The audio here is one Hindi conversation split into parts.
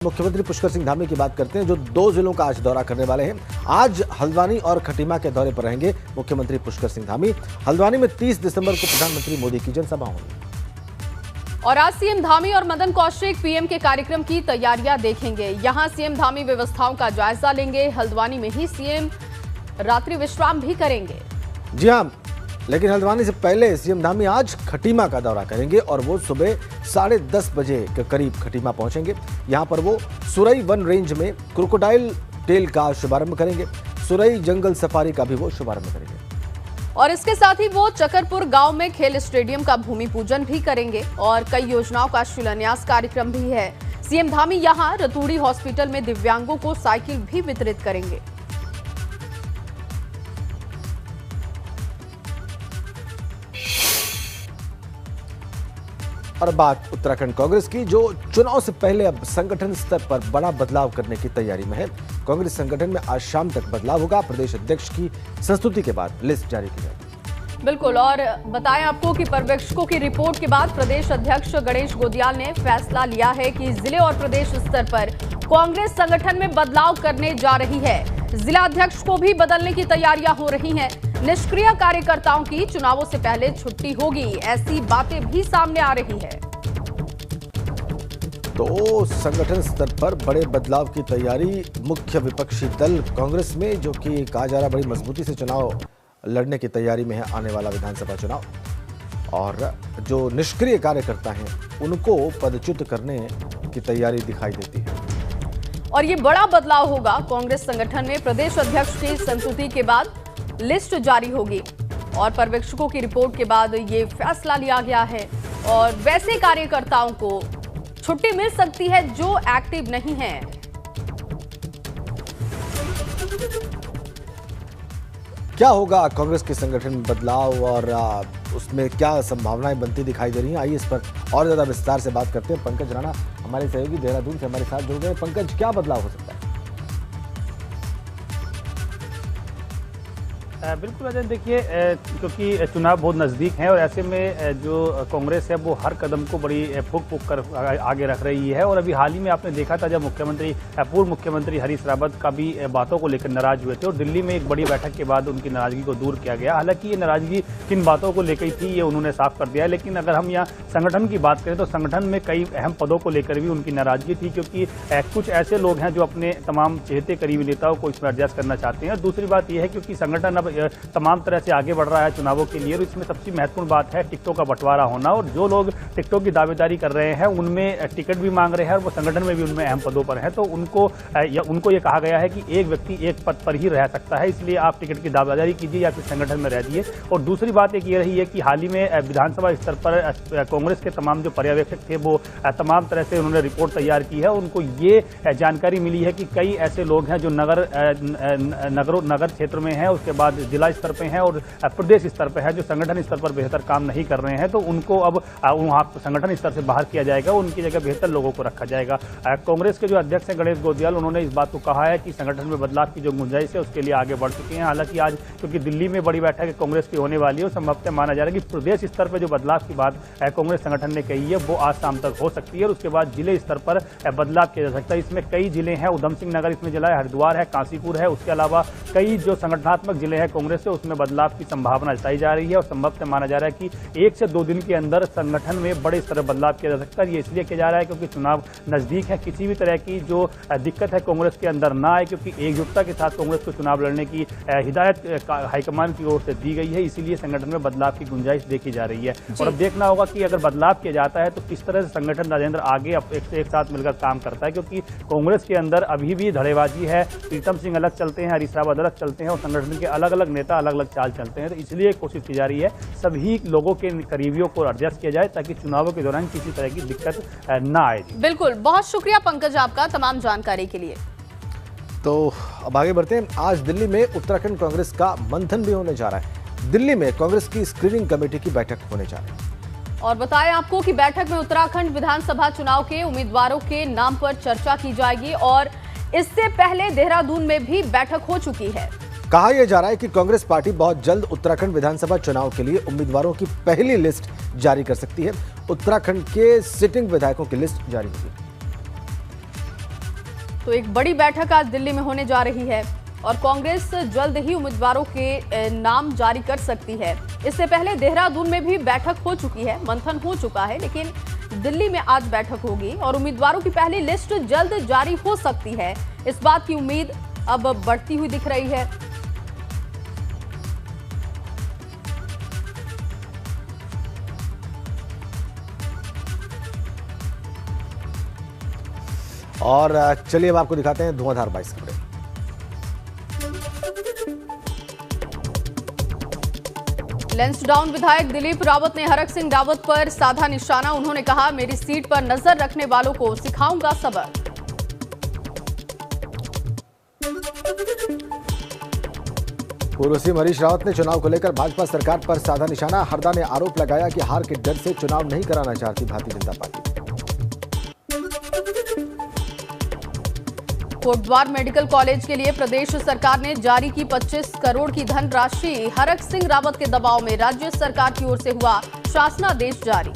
मुख्यमंत्री पुष्कर सिंह धामी की बात करते हैं, जो 2 जिलों का आज दौरा करने वाले हैं। आज हल्द्वानी और खटीमा के दौरे पर रहेंगे मुख्यमंत्री पुष्कर सिंह धामी। हल्द्वानी में 30 दिसंबर को प्रधानमंत्री मोदी की जनसभा होगी। और आज सीएम धामी और मदन कौशिक पीएम के कार्यक्रम की तैयारियां देखेंगे। यहां सीएम धामी व्यवस्थाओं का जायजा लेंगे। हल्द्वानी में ही सीएम रात्रि विश्राम भी करेंगे। जी हाँ, लेकिन हल्द्वानी से पहले सीएम धामी आज खटीमा का दौरा करेंगे और वो सुबह 10:30 बजे के करीब खटीमा पहुंचेंगे। यहां पर वो सुरई वन रेंज में क्रोकोडाइल टेल का शुभारंभ करेंगे। सुरई जंगल सफारी का भी वो शुभारंभ करेंगे। और इसके साथ ही वो चकरपुर गांव में खेल स्टेडियम का भूमि पूजन भी करेंगे और कई योजनाओं का शिलान्यास कार्यक्रम भी है। सीएम धामी यहां रतूड़ी हॉस्पिटल में दिव्यांगों को साइकिल भी वितरित करेंगे। और बात उत्तराखंड कांग्रेस की, जो चुनाव से पहले अब संगठन स्तर पर बड़ा बदलाव करने की तैयारी में है। कांग्रेस संगठन में आज शाम तक बदलाव होगा। प्रदेश अध्यक्ष की संस्तुति के बाद लिस्ट जारी की जाएगी। बिल्कुल, और बताएं आपको कि पर्यवेक्षकों की रिपोर्ट के बाद प्रदेश अध्यक्ष गणेश गोदियाल ने फैसला लिया है कि जिले और प्रदेश स्तर पर कांग्रेस संगठन में बदलाव करने जा रही है। जिला अध्यक्ष को भी बदलने की तैयारियां हो रही हैं। निष्क्रिय कार्यकर्ताओं की चुनावों से पहले छुट्टी होगी, ऐसी बातें भी सामने आ रही है। तो संगठन स्तर पर बड़े बदलाव की तैयारी मुख्य विपक्षी दल कांग्रेस में, जो कि कहा जा रहा बड़ी मजबूती से चुनाव लड़ने की तैयारी में है, आने वाला विधानसभा चुनाव। और जो निष्क्रिय कार्यकर्ता हैं उनको पदच्युत करने की तैयारी दिखाई देती है। और ये बड़ा बदलाव होगा कांग्रेस संगठन में। प्रदेश अध्यक्ष की संस्तुति के बाद लिस्ट जारी होगी और पर्यवेक्षकों की रिपोर्ट के बाद ये फैसला लिया गया है। और वैसे कार्यकर्ताओं को छुट्टी मिल सकती है जो एक्टिव नहीं है। क्या होगा कांग्रेस के संगठन में बदलाव और उसमें क्या संभावनाएं बनती दिखाई दे रही हैं? आइए इस पर और ज्यादा विस्तार से बात करते हैं। पंकज राणा हमारे सहयोगी देहरादून से हमारे साथ जुड़ गए। पंकज, क्या बदलाव हो सकता है? बिल्कुल अजय, देखिए क्योंकि चुनाव बहुत नज़दीक हैं और ऐसे में जो कांग्रेस है वो हर कदम को बड़ी फूक फूक कर आगे रख रही है। और अभी हाल ही में आपने देखा था जब पूर्व मुख्यमंत्री हरीश रावत का भी बातों को लेकर नाराज हुए थे और दिल्ली में एक बड़ी बैठक के बाद उनकी नाराजगी को दूर किया गया। हालांकि ये नाराजगी किन बातों को लेकर थी ये उन्होंने साफ कर दिया है। लेकिन अगर हम यहाँ संगठन की बात करें तो संगठन में कई अहम पदों को लेकर भी उनकी नाराजगी थी, क्योंकि कुछ ऐसे लोग हैं जो अपने तमाम चहेते करीबी नेताओं को इसमें एडजस्ट करना चाहते हैं। और दूसरी बात यह है क्योंकि संगठन अब तमाम तरह से आगे बढ़ रहा है चुनावों के लिए, और इसमें सबसे महत्वपूर्ण बात है टिकटों का बंटवारा होना। और जो लोग टिकटों की दावेदारी कर रहे हैं उनमें टिकट भी मांग रहे हैं और वो संगठन में भी उनमें अहम पदों पर हैं, तो उनको ये कहा गया है कि एक व्यक्ति एक पद पर ही रह सकता है, इसलिए आप टिकट की दावेदारी कीजिए या फिर संगठन में रह दिए। और दूसरी बात एक ये रही है कि हाल ही में विधानसभा स्तर पर कांग्रेस के तमाम जो पर्यवेक्षक थे वो तमाम तरह से उन्होंने रिपोर्ट तैयार की है। उनको ये जानकारी मिली है कि कई ऐसे लोग हैं जो नगर क्षेत्र में हैं, उसके बाद जिला स्तर पे हैं और प्रदेश स्तर पे है, जो संगठन स्तर पर बेहतर काम नहीं कर रहे हैं, तो उनको अब वहां संगठन स्तर से बाहर किया जाएगा, उनकी जगह बेहतर लोगों को रखा जाएगा। कांग्रेस के जो अध्यक्ष हैं गणेश गोदियाल, उन्होंने इस बात को कहा है कि संगठन में बदलाव की जो गुंजाइश है उसके लिए आगे बढ़ चुके हैं। हालांकि आज क्योंकि दिल्ली में बड़ी बैठक कांग्रेस की होने वाली है, संभवतः माना जा रहा है कि प्रदेश स्तर पर जो बदलाव की बात कांग्रेस संगठन ने कही है वो आज शाम तक हो सकती है और उसके बाद जिले स्तर पर बदलाव किया जा सकता है। इसमें कई जिले हैं, उधम सिंह नगर इसमें जिला है, हरिद्वार है, काशीपुर है, उसके अलावा कई जो संगठनात्मक जिले हैं कांग्रेस से उसमें बदलाव की संभावना जताई जा रही है। और संभवतः माना जा रहा है कि 1 से 2 दिन के अंदर संगठन में बड़े स्तर पर बदलाव किया जा सकता है। ये इसलिए किया जा रहा है क्योंकि चुनाव नजदीक है। किसी भी तरह की जो दिक्कत है कांग्रेस के अंदर ना आए, क्योंकि एकजुटता के साथ कांग्रेस को चुनाव लड़ने की हिदायत हाईकमान की ओर से दी गई है, इसीलिए संगठन में बदलाव की गुंजाइश देखी जा रही है। और अब देखना होगा कि अगर बदलाव किया जाता है तो किस तरह से संगठन राजेंद्र आगे एक साथ मिलकर काम करता है, क्योंकि कांग्रेस के अंदर अभी भी धड़ेबाजी है। प्रीतम सिंह अलग चलते हैं, हरीश रावत अलग चलते हैं और संगठन के अलग अलग नेता अलग अलग चाल चलते हैं। तो इसलिए कोशिश की जा रही है सभी लोगों के करीबियों को एडजस्ट किया जाए ताकि चुनावों के दौरान किसी तरह की दिक्कत ना आए। बिल्कुल, बहुत शुक्रिया पंकज आपका तमाम जानकारी के लिए। तो अब आगे बढ़ते हैं। आज दिल्ली में उत्तराखंड कांग्रेस का मंथन भी होने जा रहा है। दिल्ली में कांग्रेस की स्क्रीनिंग कमेटी की बैठक होने जा रही है। और बताएं आपको कि बैठक में उत्तराखंड विधानसभा चुनाव के उम्मीदवारों के नाम पर चर्चा की जाएगी और इससे पहले देहरादून में भी बैठक हो चुकी है। कहा यह जा रहा है कि कांग्रेस पार्टी बहुत जल्द उत्तराखंड विधानसभा चुनाव के लिए उम्मीदवारों की पहली लिस्ट जारी कर सकती है। उत्तराखंड के सिटिंग विधायकों की लिस्ट जारी होगी। तो एक बड़ी बैठक आज दिल्ली में होने जा रही है और कांग्रेस जल्द ही उम्मीदवारों के नाम जारी कर सकती है। इससे पहले देहरादून में भी बैठक हो चुकी है, मंथन हो चुका है, लेकिन दिल्ली में आज बैठक होगी और उम्मीदवारों की पहली लिस्ट जल्द जारी हो सकती है। इस बात की उम्मीद अब बढ़ती हुई दिख रही है। और चलिए अब आपको दिखाते हैं धुआंधार 22 खबरें। लैंसडाउन विधायक दिलीप रावत ने हरक सिंह रावत पर साधा निशाना। उन्होंने कहा, मेरी सीट पर नजर रखने वालों को सिखाऊंगा सबक। पूर्व सीएम हरीश रावत ने चुनाव को लेकर भाजपा सरकार पर साधा निशाना। हरदा ने आरोप लगाया कि हार के डर से चुनाव नहीं कराना चाहती Bharatiya Janata party. Kotdwar medical college के लिए प्रदेश सरकार ने जारी की 25 करोड़ की धनराशि। हरक सिंह रावत के दबाव में राज्य सरकार की ओर से हुआ शासनादेश जारी।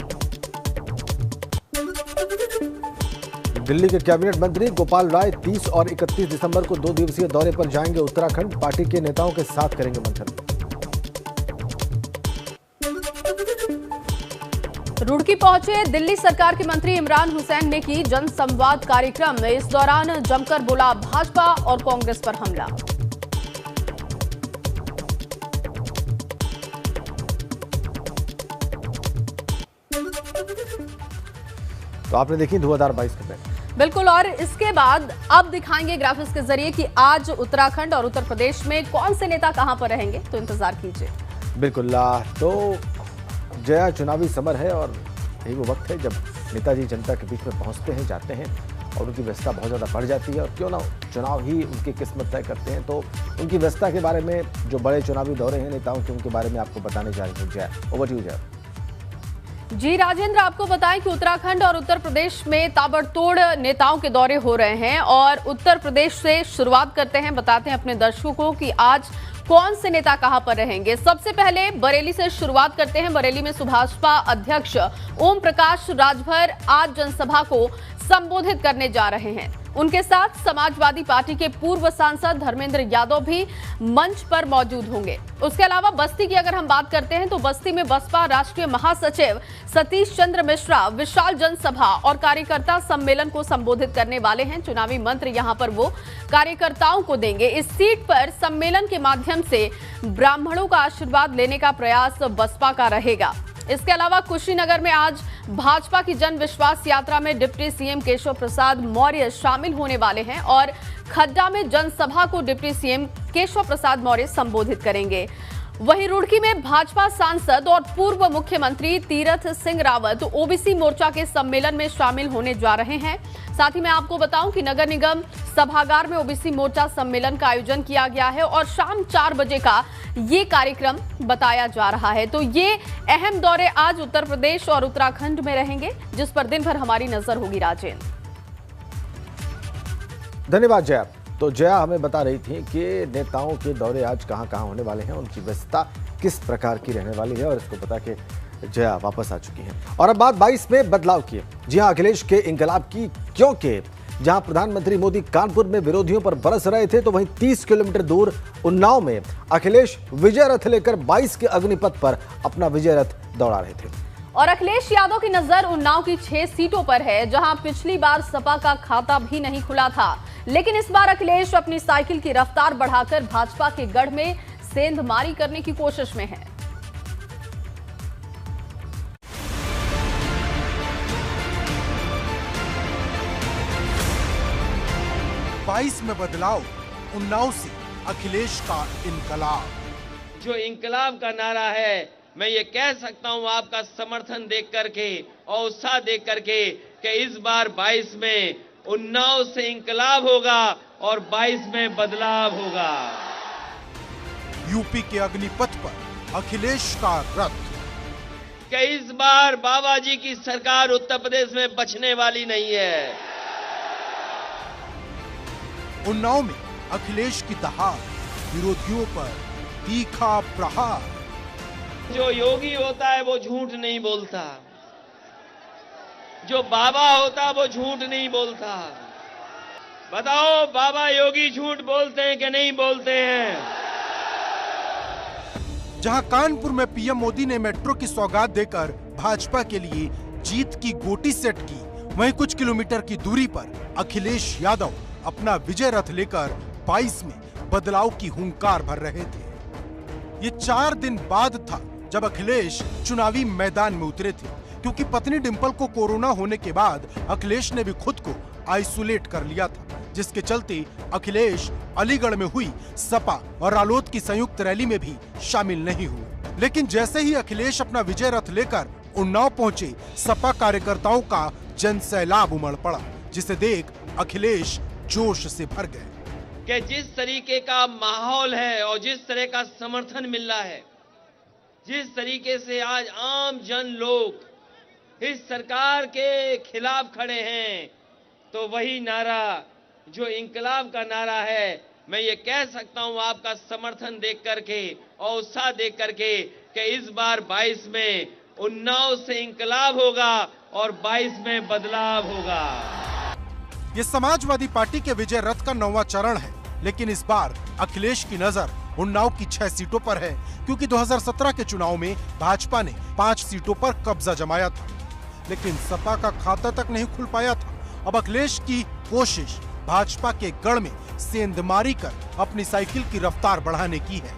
दिल्ली के कैबिनेट मंत्री गोपाल राय 30 और 31 दिसंबर को 2 दिवसीय दौरे पर जाएंगे उत्तराखंड। पार्टी के नेताओं के साथ करेंगे मंथन। रुड़की पहुंचे दिल्ली सरकार के मंत्री इमरान हुसैन ने की जनसंवाद कार्यक्रम। इस दौरान जमकर बोला भाजपा और कांग्रेस पर हमला। तो आपने देखी धुआंधार 22 खबरें। बिल्कुल, और इसके बाद अब दिखाएंगे ग्राफिक्स के जरिए कि आज उत्तराखंड और उत्तर प्रदेश में कौन से नेता कहां पर रहेंगे, तो इंतजार कीजिए। बिल्कुल, तो जया चुनावी समर है और यही वो वक्त है जब नेताजी जनता के बीच में पहुंचते हैं, जाते हैं और उनकी व्यस्तता बहुत ज़्यादा बढ़ जाती है। और क्यों ना चुनाव ही उनकी किस्मत तय करते हैं, तो उनकी व्यस्तता के बारे में, जो बड़े चुनावी दौरे हैं नेताओं के, उनके बारे में आपको बताने जा रही हूँ। Jaya, over to you Jaya. जी राजेंद्र, आपको बताएं कि उत्तराखंड और उत्तर प्रदेश में ताबड़तोड़ नेताओं के दौरे हो रहे हैं और उत्तर प्रदेश से शुरुआत करते हैं। बताते हैं अपने दर्शकों को कि आज कौन से नेता कहां पर रहेंगे। सबसे पहले बरेली से शुरुआत करते हैं। बरेली में सुभाषपा अध्यक्ष ओम प्रकाश राजभर आज जनसभा को संबोधित करने जा रहे हैं। उनके साथ समाजवादी पार्टी के पूर्व सांसद धर्मेंद्र यादव भी मंच पर मौजूद होंगे। उसके अलावा बस्ती की अगर हम बात करते हैं तो बस्ती में बसपा राष्ट्रीय महासचिव सतीश चंद्र मिश्रा विशाल जनसभा और कार्यकर्ता सम्मेलन को संबोधित करने वाले हैं। चुनावी मंत्र यहां पर वो कार्यकर्ताओं को देंगे। इस सीट पर सम्मेलन के माध्यम से ब्राह्मणों का आशीर्वाद लेने का प्रयास बसपा का रहेगा। इसके अलावा कुशीनगर में आज भाजपा की जन विश्वास यात्रा में डिप्टी सीएम केशव प्रसाद मौर्य शामिल होने वाले हैं और खड्डा में जनसभा को डिप्टी सीएम केशव प्रसाद मौर्य संबोधित करेंगे। वहीं रुड़की में भाजपा सांसद और पूर्व मुख्यमंत्री तीरथ सिंह रावत ओबीसी मोर्चा के सम्मेलन में शामिल होने जा रहे हैं। साथ ही मैं आपको बताऊं कि नगर निगम सभागार में ओबीसी मोर्चा सम्मेलन का आयोजन किया गया है और शाम 4 बजे का ये कार्यक्रम बताया जा रहा है। तो ये अहम दौरे आज उत्तर प्रदेश और उत्तराखंड में रहेंगे, जिस पर दिन भर हमारी नजर होगी। राजेंद्र, धन्यवाद जया। तो जया हमें बता रही थी कि नेताओं के दौरे आज कहां कहां होने वाले हैं, उनकी व्यस्तता किस प्रकार की रहने वाली है, और इसको पता कि जया वापस आ चुकी है। और अब बात 22 में बदलाव की है। जी हां, अखिलेश के इंकलाब की, क्योंकि जहां प्रधानमंत्री मोदी कानपुर में विरोधियों पर बरस रहे थे, तो वहीं 30 किलोमीटर दूर उन्नाव में अखिलेश विजय रथ लेकर 22 के अग्निपथ पर अपना विजय रथ दौड़ा रहे थे। और अखिलेश यादव की नजर उन्नाव की 6 सीटों पर है, जहां पिछली बार सपा का खाता भी नहीं खुला था। लेकिन इस बार अखिलेश अपनी साइकिल की रफ्तार बढ़ाकर भाजपा के गढ़ में सेंधमारी करने की कोशिश में है। 22 में बदलाव, उन्नाव से अखिलेश का इनकलाब। जो इनकलाब का नारा है, मैं ये कह सकता हूं आपका समर्थन देख करके और उत्साह देख करके कि इस बार 22 में उन्नाव से इंकलाब होगा और 22 में बदलाव होगा। यूपी के अग्निपथ पर अखिलेश का रथ। कि इस बार बाबा जी की सरकार उत्तर प्रदेश में बचने वाली नहीं है। उन्नाव में अखिलेश की दहाड़, विरोधियों पर तीखा प्रहार। जो योगी होता है वो झूठ नहीं बोलता, जो बाबा होता है वो झूठ नहीं बोलता। बताओ बाबा योगी झूठ बोलते हैं कि नहीं बोलते हैं? जहां कानपुर में पीएम मोदी ने मेट्रो की सौगात देकर भाजपा के लिए जीत की गोटी सेट की, वहीं कुछ किलोमीटर की दूरी पर अखिलेश यादव अपना विजय रथ लेकर 22 में बदलाव की हुंकार भर रहे थे। ये 4 दिन बाद था जब अखिलेश चुनावी मैदान में उतरे थे, क्योंकि पत्नी डिंपल को कोरोना होने के बाद अखिलेश ने भी खुद को आइसोलेट कर लिया था, जिसके चलते अखिलेश अलीगढ़ में हुई सपा और रालोद की संयुक्त रैली में भी शामिल नहीं हुए। लेकिन जैसे ही अखिलेश अपना विजय रथ लेकर उन्नाव पहुंचे, सपा कार्यकर्ताओं का जनसैलाब उमड़ पड़ा, जिसे देख अखिलेश जोश से भर गए कि जिस तरीके का माहौल है और जिस तरह का समर्थन मिल रहा है, जिस तरीके से आज आम जन लोग इस सरकार के खिलाफ खड़े हैं, तो वही नारा जो इंकलाब का नारा है, मैं ये कह सकता हूं आपका समर्थन देख करके और उत्साह देख करके कि इस बार 22 में उन्नाव से इंकलाब होगा और 22 में बदलाव होगा। ये समाजवादी पार्टी के विजय रथ का 9वां चरण है, लेकिन इस बार अखिलेश की नजर उन्नाव की 6 सीटों पर है, क्योंकि 2017 के चुनाव में भाजपा ने 5 सीटों पर कब्जा जमाया था, लेकिन सपा का खाता तक नहीं खुल पाया था। अब अखिलेश की कोशिश भाजपा के गढ़ में सेंधमारी कर अपनी साइकिल की रफ्तार बढ़ाने की है।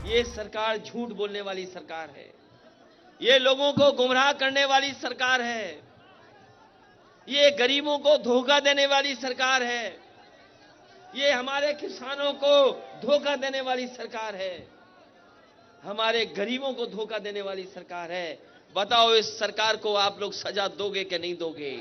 ये सरकार झूठ बोलने वाली सरकार है, ये लोगों को गुमराह करने वाली सरकार है, ये गरीबों को धोखा देने वाली सरकार है, ये हमारे किसानों को धोखा देने वाली सरकार है, हमारे गरीबों को धोखा देने वाली सरकार है। बताओ इस सरकार को आप लोग सजा दोगे कि नहीं दोगे?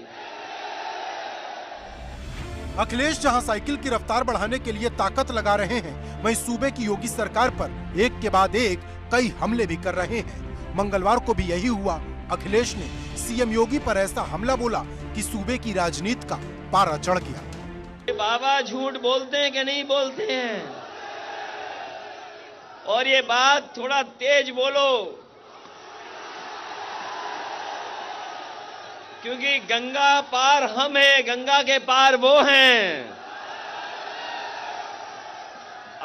अखिलेश जहां साइकिल की रफ्तार बढ़ाने के लिए ताकत लगा रहे हैं, वहीं सूबे की योगी सरकार पर एक के बाद एक कई हमले भी कर रहे हैं। मंगलवार को भी यही हुआ। अखिलेश ने सीएम योगी पर ऐसा हमला बोला कि सूबे की राजनीति का पारा चढ़ गया। बाबा झूठ बोलते हैं कि नहीं बोलते हैं? और ये बात थोड़ा तेज बोलो, क्योंकि गंगा पार हम हैं, गंगा के पार वो हैं।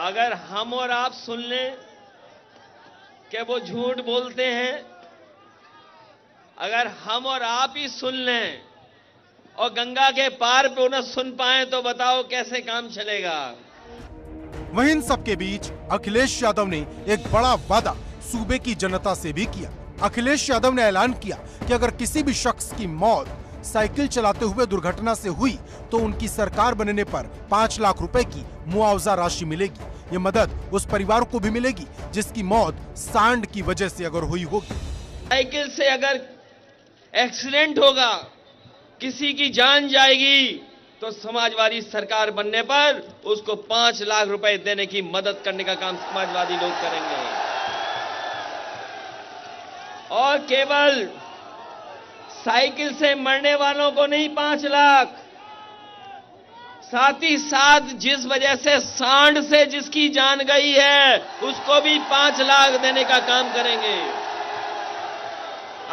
अगर हम और आप सुन लें कि वो झूठ बोलते हैं, अगर हम और आप ही सुन लें और गंगा के पार पे उन्हें सुन पाए, तो बताओ कैसे काम चलेगा? वहीं इन सबके बीच अखिलेश यादव ने एक बड़ा वादा सूबे की जनता से भी किया। अखिलेश यादव ने ऐलान किया कि अगर किसी भी शख्स की मौत साइकिल चलाते हुए दुर्घटना से हुई तो उनकी सरकार बनने पर 5 लाख रुपए की मुआवजा राशि मिलेगी। ये मदद उस परिवार को भी मिलेगी जिसकी मौत सांड की वजह से अगर हुई होगी। साइकिल से अगर एक्सीडेंट होगा, किसी की जान जाएगी, तो समाजवादी सरकार बनने पर उसको 5 लाख रुपए देने की मदद करने का काम समाजवादी लोग करेंगे। और केवल साइकिल से मरने वालों को नहीं 5 लाख, साथ ही साथ जिस वजह से सांड से जिसकी जान गई है उसको भी 5 लाख देने का काम करेंगे।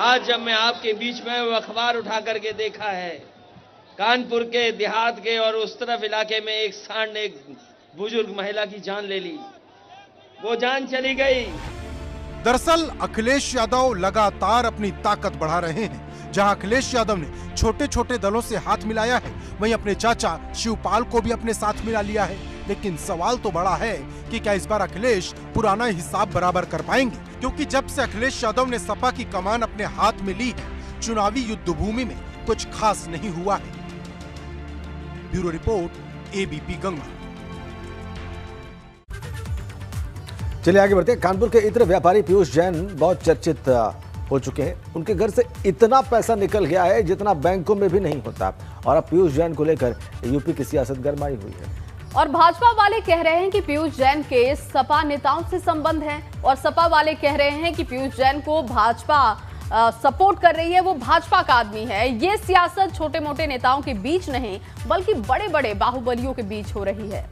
आज जब मैं आपके बीच में वो अखबार उठा करके देखा है, कानपुर के देहात के और उस तरफ इलाके में एक सांड ने एक बुजुर्ग महिला की जान ले ली, वो जान चली गई। दरअसल अखिलेश यादव लगातार अपनी ताकत बढ़ा रहे हैं। जहां अखिलेश यादव ने छोटे छोटे दलों से हाथ मिलाया है, वहीं अपने चाचा शिवपाल को भी अपने साथ मिला लिया है। लेकिन सवाल तो बड़ा है कि क्या इस बार अखिलेश पुराना हिसाब बराबर कर पाएंगे, क्योंकि जब से अखिलेश यादव ने सपा की कमान अपने हाथ में ली है, चुनावी युद्ध भूमि में कुछ खास नहीं हुआ है। Bureau report, ABP Ganga. चलिए आगे बढ़ते हैं। कानपुर के इत्र व्यापारी पीयूष जैन बहुत चर्चित हो चुके हैं। उनके घर से इतना पैसा निकल गया है जितना बैंकों में भी नहीं होता, और अब पीयूष जैन को लेकर यूपी की सियासत गरमाई हुई है। और भाजपा वाले कह रहे हैं कि पीयूष जैन के सपा नेताओं से संबंध है, और सपा वाले कह रहे हैं कि पीयूष जैन को भाजपा सपोर्ट कर रही है, वो भाजपा का आदमी है। ये सियासत छोटे मोटे नेताओं के बीच नहीं बल्कि बड़े बड़े बाहुबलियों के बीच हो रही है।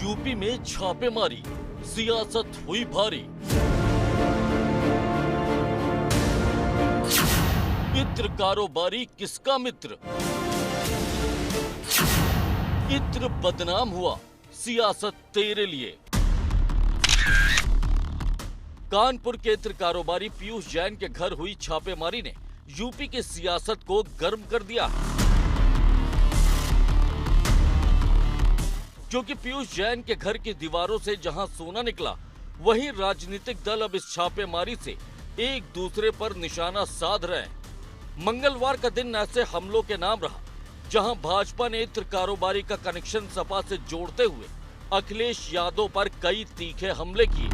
यूपी में छापेमारी, सियासत हुई भारी। इत्र कारोबारी किसका मित्र? इत्र बदनाम हुआ, सियासत तेरे लिए। कानपुर के इत्र कारोबारी पीयूष जैन के घर हुई छापेमारी ने यूपी की सियासत को गर्म कर दिया, क्योंकि पीयूष जैन के घर की दीवारों से जहां सोना निकला, वहीं राजनीतिक दल अब इस छापेमारी से एक दूसरे पर निशाना साध रहे हैं। मंगलवार का दिन ऐसे हमलों के नाम रहा, जहां भाजपा ने इत्र कारोबारी का कनेक्शन सपा से जोड़ते हुए अखिलेश यादव पर कई तीखे हमले किए।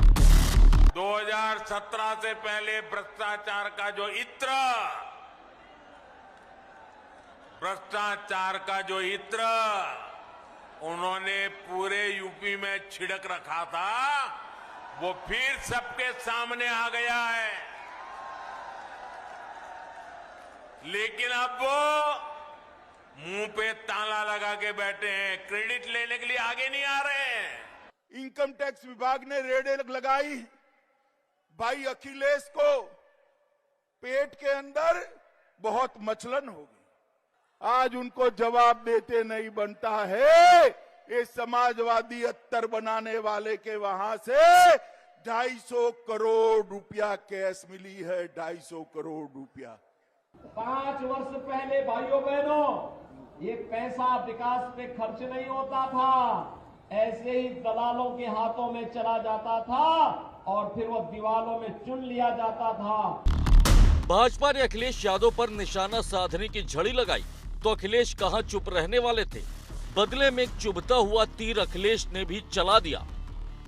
2017 से पहले भ्रष्टाचार का जो इत्र उन्होंने पूरे यूपी में छिड़क रखा था, वो फिर सबके सामने आ गया है। लेकिन अब वो मुंह पे ताला लगा के बैठे हैं, क्रेडिट लेने के लिए आगे नहीं आ रहे हैं। इनकम टैक्स विभाग ने रेड लगाई, भाई अखिलेश को पेट के अंदर बहुत मचलन होगी। आज उनको जवाब देते नहीं बनता है। ये समाजवादी अत्तर बनाने वाले के वहां से 250 करोड़ रुपया कैश मिली है, 250 करोड़ रुपया। 5 वर्ष पहले भाइयों बहनों, ये पैसा विकास पे खर्च नहीं होता था, ऐसे ही दलालों के हाथों में चला जाता था और फिर वो दीवालों में चुन लिया जाता था। भाजपा ने अखिलेश यादव पर निशाना साधने की झड़ी लगाई तो अखिलेश कहां चुप रहने वाले थे। बदले में एक चुभता हुआ तीर अखिलेश ने भी चला दिया।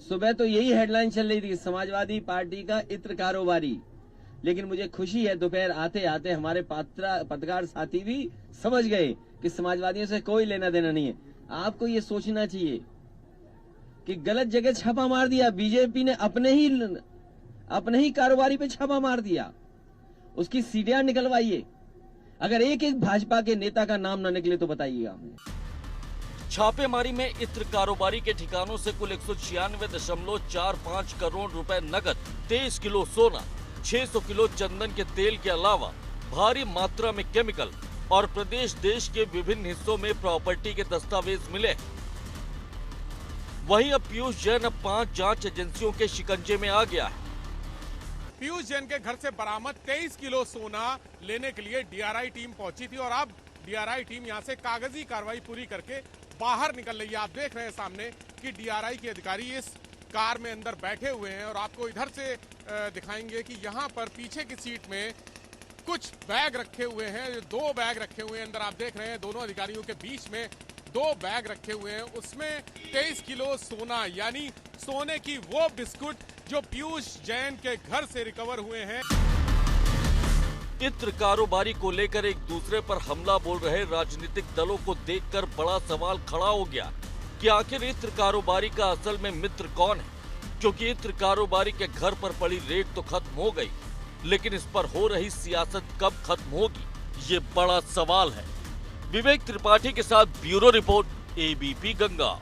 सुबह तो यही हेडलाइन चल रही थी, समाजवादी पार्टी का इत्र कारोबारी, लेकिन मुझे खुशी है दोपहर आते आते हमारे पत्रकार साथी भी समझ गए कि समाजवादियों से कोई लेना देना नहीं है। आपको ये सोचना चाहिए कि गलत जगह छापा मार दिया, बीजेपी ने अपने ही कारोबारी पे छापा मार दिया, उसकी सीढ़ियां निकलवाइए। अगर एक एक भाजपा के नेता का नाम न निकले तो बताइएगा हमें। छापेमारी में इत्र कारोबारी के ठिकानों से कुल 196.45 करोड़ रुपए नकद, 23 किलो सोना, 600 किलो चंदन के तेल के अलावा भारी मात्रा में केमिकल और प्रदेश देश के विभिन्न हिस्सों में प्रॉपर्टी के दस्तावेज मिले। वहीं अब पीयूष जैन अब 5 जांच एजेंसियों के शिकंजे में आ गया है। पीयूष जैन के घर से बरामद 23 किलो सोना लेने के लिए डीआरआई टीम पहुंची थी और अब डीआरआई टीम यहां से कागजी कार्रवाई पूरी करके बाहर निकल रही है। आप देख रहे हैं सामने कि डीआरआई के अधिकारी इस कार में अंदर बैठे हुए हैं और आपको इधर से दिखाएंगे कि यहां पर पीछे की सीट में कुछ बैग रखे हुए हैं, 2 बैग रखे हुए हैं अंदर। आप देख रहे हैं दोनों अधिकारियों के बीच में 2 बैग रखे हुए हैं, उसमें 23 किलो सोना यानी सोने की वो बिस्कुट जो पीयूष जैन के घर से रिकवर हुए हैं। इत्र कारोबारी को लेकर एक दूसरे पर हमला बोल रहे राजनीतिक दलों को देखकर बड़ा सवाल खड़ा हो गया कि आखिर इत्र कारोबारी का असल में मित्र कौन है, क्योंकि इत्र कारोबारी के घर पर पड़ी रेड तो खत्म हो गई, लेकिन इस पर हो रही सियासत कब खत्म होगी, ये बड़ा सवाल है। विवेक त्रिपाठी के साथ ब्यूरो रिपोर्ट, एबीपी गंगा।